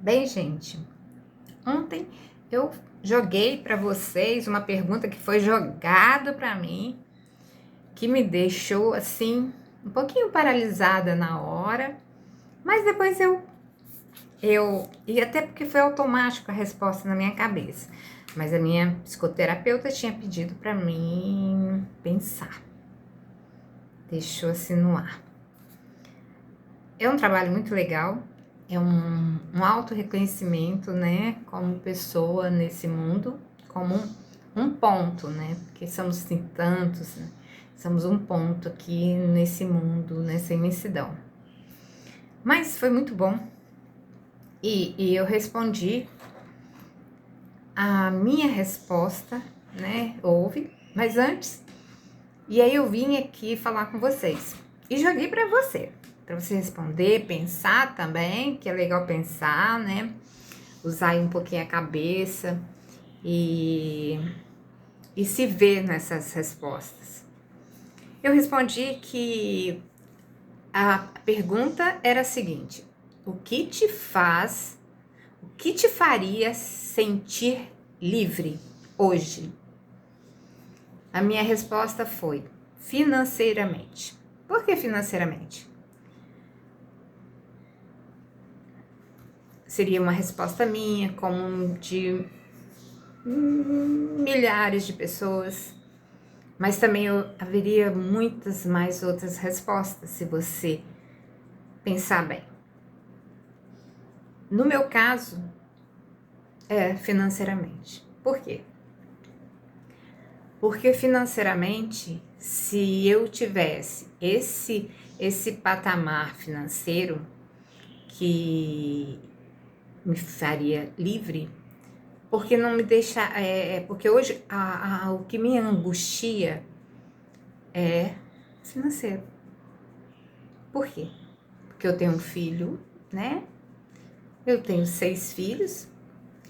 Bem, gente, ontem eu joguei para vocês uma pergunta que foi jogada para mim, que me deixou assim um pouquinho paralisada na hora, mas depois e até porque foi automático a resposta na minha cabeça. Mas a minha psicoterapeuta tinha pedido para mim pensar. Deixou assim no ar. É um trabalho muito legal, é um auto-reconhecimento, né, como pessoa nesse mundo, como um ponto, né, porque somos assim, tantos, né, somos um ponto aqui nesse mundo, nessa imensidão. Mas foi muito bom, e eu respondi, a minha resposta, né, houve, mas antes, e aí eu vim aqui falar com vocês, e joguei para você responder, pensar também, que é legal pensar, né? Usar aí um pouquinho a cabeça e se ver nessas respostas. Eu respondi que a pergunta era a seguinte: o que te faria sentir livre hoje? A minha resposta foi financeiramente. Por que financeiramente? Seria uma resposta minha, como de milhares de pessoas, mas também haveria muitas mais outras respostas se você pensar bem. No meu caso, é financeiramente. Por quê? Porque financeiramente, se eu tivesse esse patamar financeiro que me faria livre, porque não me deixa, porque hoje o que me angustia é financeiro. Por quê? Porque eu tenho um filho, né? Eu tenho 6 filhos.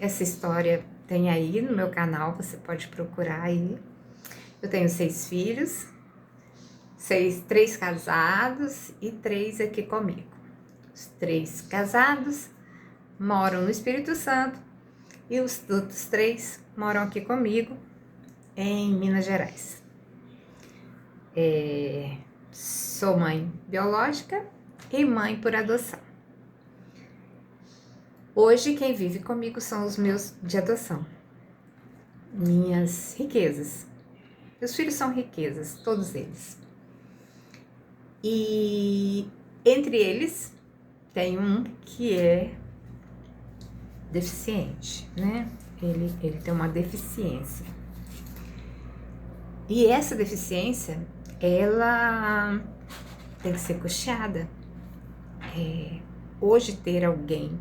Essa história tem aí no meu canal, você pode procurar aí. Eu tenho 6 filhos, 3 casados e 3 aqui comigo. Os 3 casados moram no Espírito Santo e os outros 3 moram aqui comigo em Minas Gerais. Sou mãe biológica e mãe por adoção. Hoje quem vive comigo são os meus de adoção, minhas riquezas. Meus filhos são riquezas, todos eles. E entre eles tem um que é deficiente, né? Ele tem uma deficiência. E essa deficiência, ela tem que ser custeada. Hoje ter alguém,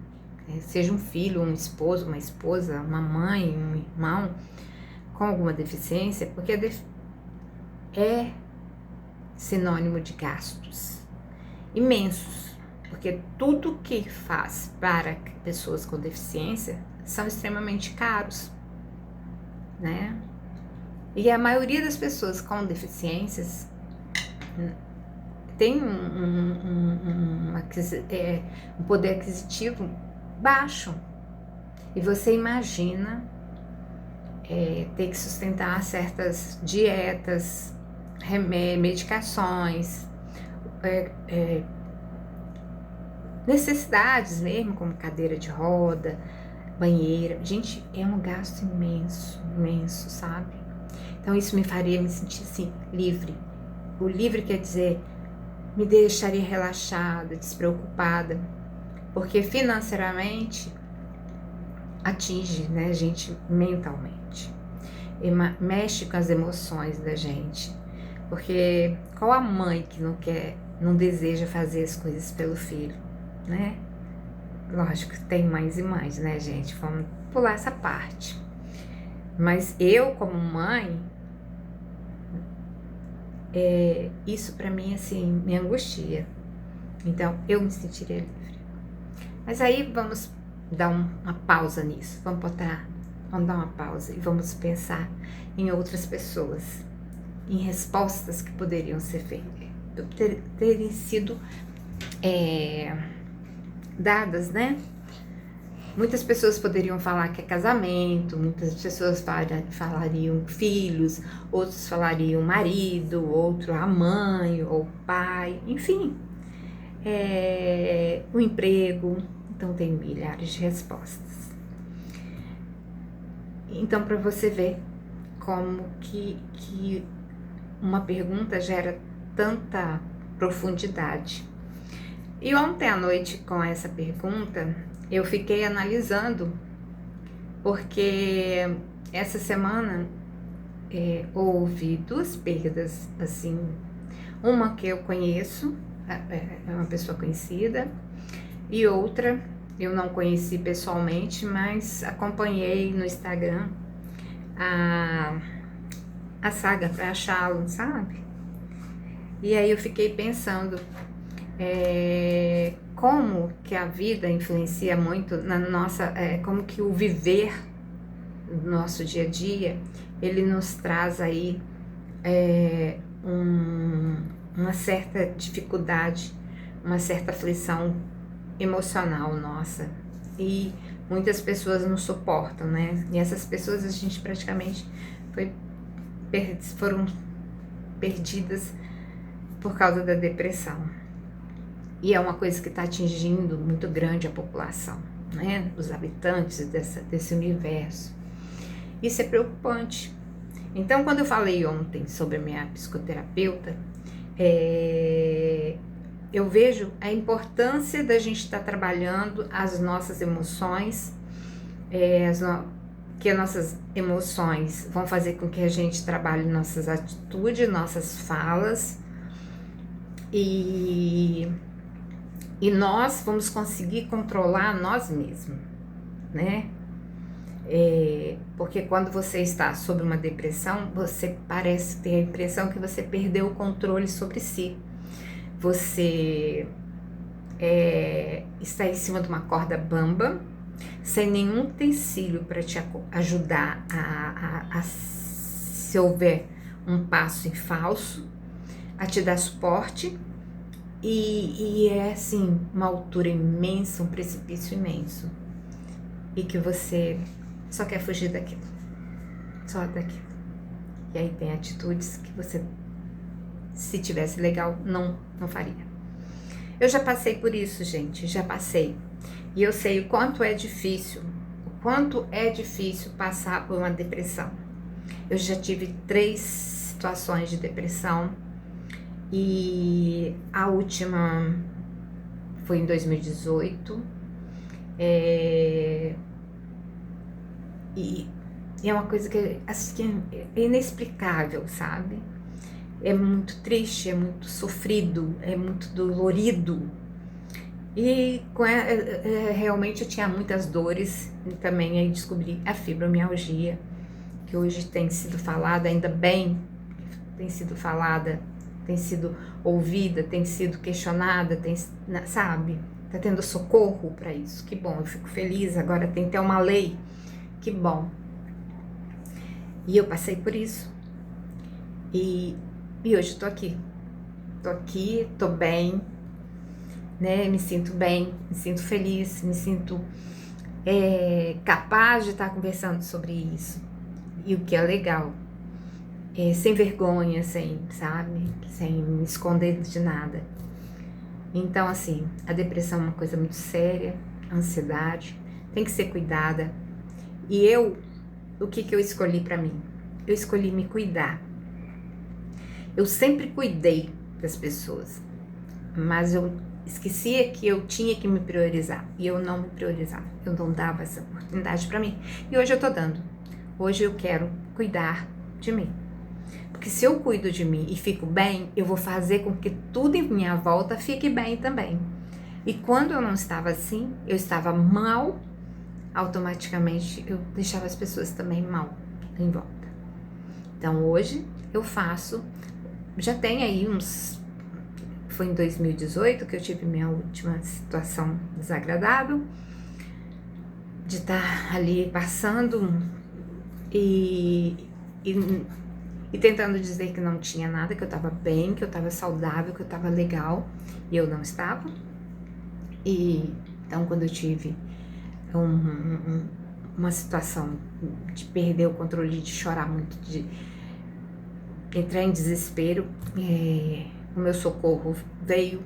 seja um filho, um esposo, uma esposa, uma mãe, um irmão com alguma deficiência, porque é sinônimo de gastos imensos, porque tudo que faz para pessoas com deficiência são extremamente caros, né? E a maioria das pessoas com deficiências tem um poder aquisitivo baixo. E você imagina ter que sustentar certas dietas, medicações, necessidades mesmo, como cadeira de roda, banheira. Gente, é um gasto imenso, imenso, sabe? Então isso me faria me sentir assim, livre. O livre quer dizer, me deixaria relaxada, despreocupada, porque financeiramente atinge, né, a gente mentalmente, e mexe com as emoções da gente, porque qual a mãe que não deseja fazer as coisas pelo filho, né? Lógico que tem mães e mães, né, gente? Vamos pular essa parte. Mas eu, como mãe, isso pra mim, assim, me angustia. Então, eu me sentiria livre. Mas aí, vamos dar uma pausa nisso. Vamos dar uma pausa e vamos pensar em outras pessoas, em respostas que poderiam ser feitas, terem sido dadas, né? Muitas pessoas poderiam falar que é casamento, muitas pessoas falariam filhos, outros falariam marido, outro a mãe ou pai, enfim, o emprego. Então tem milhares de respostas. Então, para você ver como que uma pergunta gera tanta profundidade. E ontem à noite, com essa pergunta, eu fiquei analisando, porque essa semana houve duas perdas, assim, uma que eu conheço, é uma pessoa conhecida, e outra eu não conheci pessoalmente, mas acompanhei no Instagram a saga para achá-lo, sabe? E aí eu fiquei pensando como que a vida influencia muito na nossa, como que o viver do nosso dia a dia, ele nos traz aí uma certa dificuldade, uma certa aflição emocional nossa, e muitas pessoas não suportam, né? E essas pessoas a gente praticamente foram perdidas por causa da depressão. E é uma coisa que está atingindo muito grande a população, né? Os habitantes desse universo. Isso é preocupante. Então, quando eu falei ontem sobre a minha psicoterapeuta, eu vejo a importância da gente estar trabalhando as nossas emoções, que as nossas emoções vão fazer com que a gente trabalhe nossas atitudes, nossas falas, e nós vamos conseguir controlar nós mesmos, né? Porque quando você está sob uma depressão, você parece ter a impressão que você perdeu o controle sobre si. Você está em cima de uma corda bamba, sem nenhum utensílio para te ajudar se houver um passo em falso, a te dar suporte, e é assim, uma altura imensa, um precipício imenso, e que você só quer fugir daquilo, só daquilo. E aí tem atitudes que você, se tivesse legal, não faria. Eu já passei por isso, gente, já passei. E eu sei o quanto é difícil passar por uma depressão. Eu já tive 3 situações de depressão, e a última foi em 2018. E é uma coisa que assim, é inexplicável, sabe? É muito triste, é muito sofrido, é muito dolorido. E realmente eu tinha muitas dores, e também aí descobri a fibromialgia, que hoje tem sido falada, ainda bem, tem sido falada, tem sido ouvida, tem sido questionada, sabe? Tá tendo socorro para isso, que bom, eu fico feliz, agora tem até uma lei, que bom. E eu passei por isso, e hoje tô aqui, tô bem, né? Me sinto bem, me sinto feliz, me sinto capaz de estar conversando sobre isso, e o que é legal, sem vergonha, sem me esconder de nada. Então, assim, a depressão é uma coisa muito séria, a ansiedade tem que ser cuidada. E o que eu escolhi para mim? Eu escolhi me cuidar. Eu sempre cuidei das pessoas, mas eu esquecia que eu tinha que me priorizar, e eu não me priorizava, eu não dava essa oportunidade para mim, e hoje eu tô dando. Hoje eu quero cuidar de mim, porque se eu cuido de mim e fico bem, eu vou fazer com que tudo em minha volta fique bem também. E quando eu não estava assim, eu estava mal, automaticamente eu deixava as pessoas também mal em volta. Então hoje eu faço, já tem aí foi em 2018 que eu tive minha última situação desagradável, de estar ali passando e tentando dizer que não tinha nada, que eu estava bem, que eu estava saudável, que eu estava legal, e eu não estava. E então, quando eu tive uma situação de perder o controle, de chorar muito, de entrar em desespero, o meu socorro veio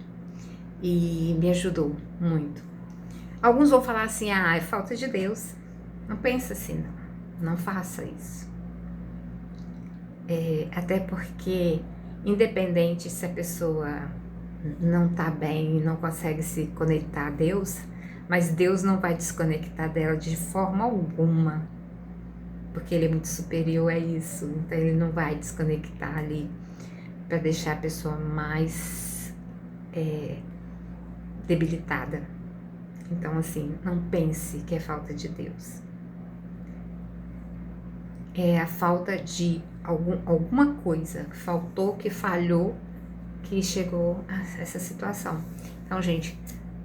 e me ajudou muito. Alguns vão falar assim, é falta de Deus. Não pensa assim, não faça isso. Até porque, independente se a pessoa não tá bem e não consegue se conectar a Deus, mas Deus não vai desconectar dela de forma alguma, porque Ele é muito superior a isso, então Ele não vai desconectar ali para deixar a pessoa mais debilitada. Então, assim, não pense que é falta de Deus. É a falta de alguma coisa que faltou, que falhou, que chegou a essa situação. Então, gente,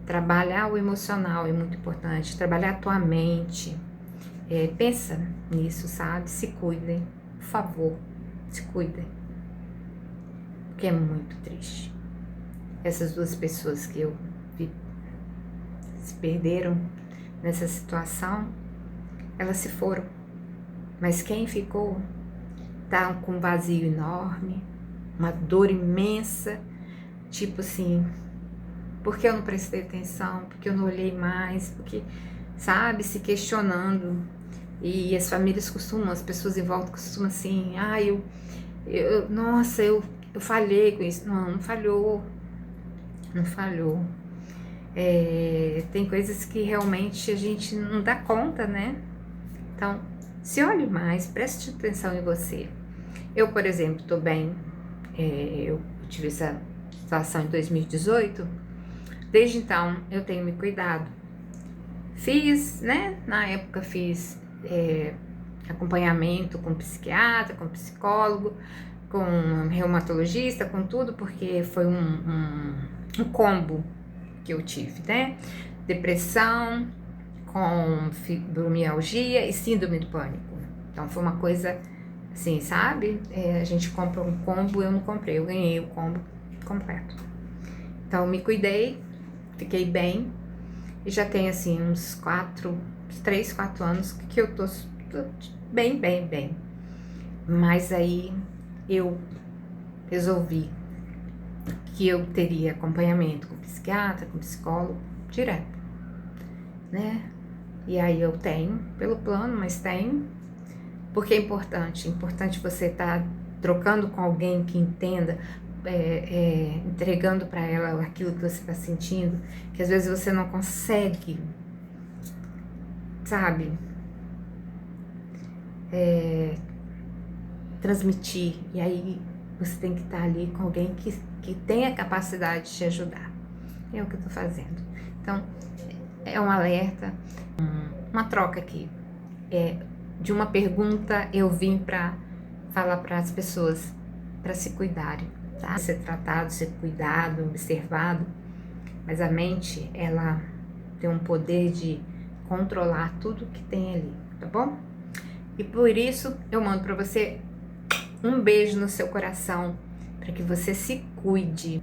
trabalhar o emocional é muito importante, trabalhar a tua mente. Pensa nisso, sabe? Se cuidem, por favor, se cuidem. Porque é muito triste. Essas duas pessoas que eu vi se perderam nessa situação, elas se foram. Mas quem ficou tá com um vazio enorme, uma dor imensa, tipo assim, porque eu não prestei atenção, porque eu não olhei mais, porque, sabe, se questionando. E as famílias costumam, as pessoas em volta costumam assim, nossa, eu falhei com isso. Não falhou, não falhou. Tem coisas que realmente a gente não dá conta, né? Então, se olhe mais, preste atenção em você. Eu, por exemplo, tô bem, eu tive essa situação em 2018, desde então eu tenho me cuidado. Fiz, né, na época fiz acompanhamento com psiquiatra, com psicólogo, com reumatologista, com tudo, porque foi um combo que eu tive, né? Depressão, com fibromialgia e síndrome do pânico. Então foi uma coisa assim, sabe? A gente compra um combo, eu não comprei, eu ganhei o combo completo. Então me cuidei, fiquei bem e já tem assim uns 3, 4 anos que eu tô bem. Mas aí eu resolvi que eu teria acompanhamento com psiquiatra, com psicólogo, direto, né? E aí eu tenho, pelo plano, mas tenho, porque é importante você estar trocando com alguém que entenda, entregando para ela aquilo que você está sentindo, que às vezes você não consegue, sabe, transmitir, e aí você tem que estar ali com alguém que tem a capacidade de te ajudar. É o que eu tô fazendo. Então, é um alerta, uma troca aqui. De uma pergunta eu vim para falar para as pessoas para se cuidarem, tá? Ser tratado, ser cuidado, observado, mas a mente, ela tem um poder de controlar tudo que tem ali, tá bom? E por isso eu mando para você um beijo no seu coração, para que você se cuide.